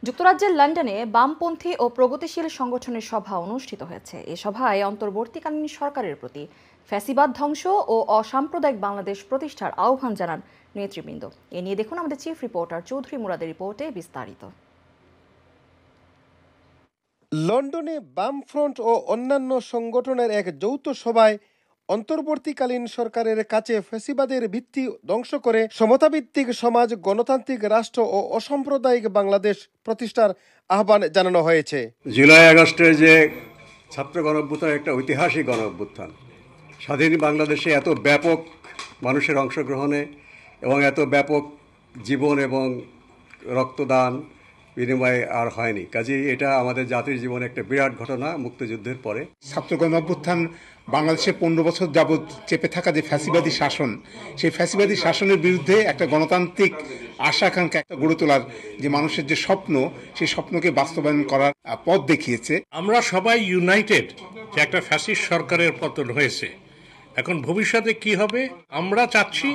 যুক্তরাজ্যের লন্ডনে বামপন্থী ও প্রগতিশীল সংগঠনের সভা অনুষ্ঠিত হয়েছে। এ সভায় অন্তর্বর্তীকালীন সরকারের প্রতি ফ্যাসিবাদ ধ্বংস ও অসাম্প্রদায়িক বাংলাদেশ প্রতিষ্ঠার আহ্বান জানান নেতৃবৃন্দ। এ নিয়ে দেখুন আমাদের চিফ রিপোর্টার চৌধুরী মুরাদের রিপোর্টে বিস্তারিত। লন্ডনে বামফ্রন্ট ও অন্যান্য সংগঠনের এক যৌথ সভায় অন্তর্বর্তীকালীন সরকারের কাছে ফ্যাসিবাদের ভিত্তি ধ্বংস করে সমতাভিত্তিক সমাজ, গণতান্ত্রিক রাষ্ট্র ও অসাম্প্রদায়িক বাংলাদেশ প্রতিষ্ঠার আহ্বান জানানো হয়েছে। জুলাই আগস্টের যে ছাত্র গণঅভ্যুত্থান একটা ঐতিহাসিক গণঅভ্যুত্থান, স্বাধীন বাংলাদেশে এত ব্যাপক মানুষের অংশগ্রহণে এবং এত ব্যাপক জীবন এবং রক্তদান বিনিময়ে আর হয়নি। কাজেই এটা আমাদের জাতির জীবনে একটা বিরাট ঘটনা মুক্তিযুদ্ধের পরে। ছাত্র গণঅভ্যুত্থান বাংলাদেশে 15 বছর যাবৎ চেপে থাকা যে ফ্যাসিবাদী শাসন, সেই ফ্যাসিবাদী শাসনের বিরুদ্ধে একটা গণতান্ত্রিক আশা আকাঙ্ক্ষা গড়ে তোলার যে মানুষের যে স্বপ্ন, সেই স্বপ্নকে বাস্তবায়ন করার পথ দেখিয়েছে। আমরা সবাই ইউনাইটেড যে একটা ফ্যাসিস্ট সরকারের পতন হয়েছে। এখন ভবিষ্যতে কি হবে আমরা চাচ্ছি,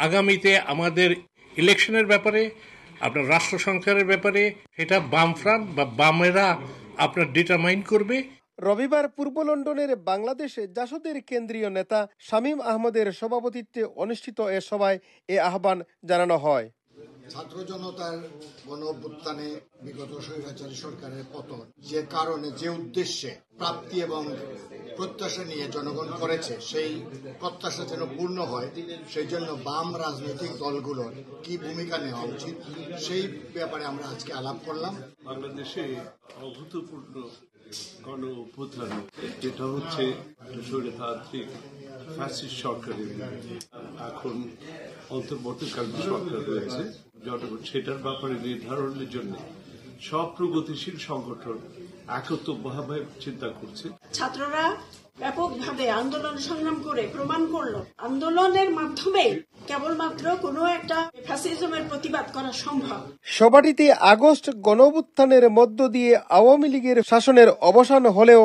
আগামীতে আমাদের ইলেকশনের ব্যাপারে, আপনার রাষ্ট্র সংস্কারের ব্যাপারে সেটা বামফ্রন্ট বা বামেরা আপনার ডিটারমাইন করবে। রবিবার পূর্ব লন্ডনের বাংলাদেশ জাসদের কেন্দ্রীয় নেতা শামীম আহমদের সভাপতিত্বে অনুষ্ঠিত এ সভায় এ আহ্বান জানানো হয়। ছাত্র জনতার গণঅভ্যুত্থানে বিগত স্বৈরাচারী সরকারের পতন, যে কারণে যে উদ্দেশ্যে প্রাপ্তি এবং প্রত্যাশা নিয়ে জনগণ করেছে, সেই প্রত্যাশা যেন পূর্ণ হয়, সেই জন্য বাম রাজনৈতিক দলগুলোর কি ভূমিকা নেওয়া উচিত, সেই ব্যাপারে আমরা আজকে আলাপ করলাম। বাংলাদেশে অভূতপূর্ণ গণ অভ্যুত্থান, যেটা হচ্ছে স্বৈরতান্ত্রিক ফ্যাসিস্ট সরকারের এখন অন্তর্বর্তীকালীন সরকার রয়েছে, জনগণ সেটার ব্যাপারে নির্ধারণের জন্য সব প্রগতিশীল সংগঠন একত্রভাবে চিন্তা করছে। ছাত্ররা ব্যাপকভাবে আন্দোলন সংগ্রাম করে প্রমাণ করলো আন্দোলনের মাধ্যমে কেবলমাত্র কোনো একটা ফ্যাসিজমের প্রতিবাদ করা সম্ভব। সভাটিতে আগস্ট গণঅভ্যুত্থানের মধ্য দিয়ে আওয়ামী লীগের শাসনের অবসান হলেও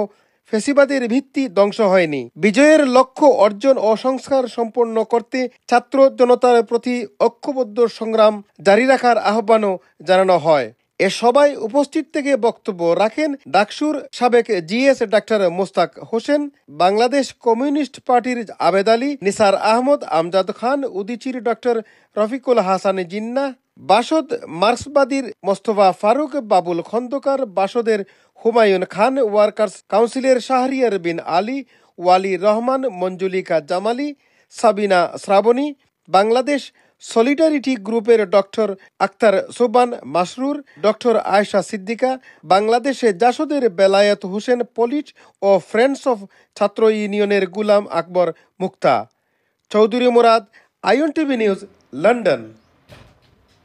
ফ্যাসিবাদের ভিত্তি ধ্বংস হয়নি। বিজয়ের লক্ষ্য অর্জন ও সংস্কার সম্পন্ন করতে ছাত্র জনতার প্রতি ঐক্যবদ্ধ সংগ্রাম জারি রাখার আহ্বানও জানানো হয়। এ সভায় উপস্থিত থেকে বক্তব্য রাখেন ডাকসুর সাবেক GS doctor Mostak Hossain, Bangladesh communist পার্টির আবেদ আলী, নিসার আহমদ, আমজাদ খান, উদীচীর ডক্টর রফিকুল হাসান জিন্নাহ, বাসদ মার্ক্সবাদীর মোস্তফা ফারুক, বাবুল খন্দকার, বাসদের হুমায়ুন খান, ওয়ার্কার্স কাউন্সিলের শাহরিয়ার বিন আলী, ওয়ালি রহমান, মঞ্জুলিকা জামালি, সাবিনা শ্রাবণী, বাংলাদেশ সলিডারিটি গ্রুপের ডক্টর আক্তার সোবান মাসরুর, ডক্টর আয়েশা সিদ্দিকা, বাংলাদেশে জাসদের বেলায়েত হোসেন পলিট ও ফ্রেন্ডস অফ ছাত্র ইউনিয়নের Gulam Akbar Mukta. Chowdhury Murad, INTV news, London.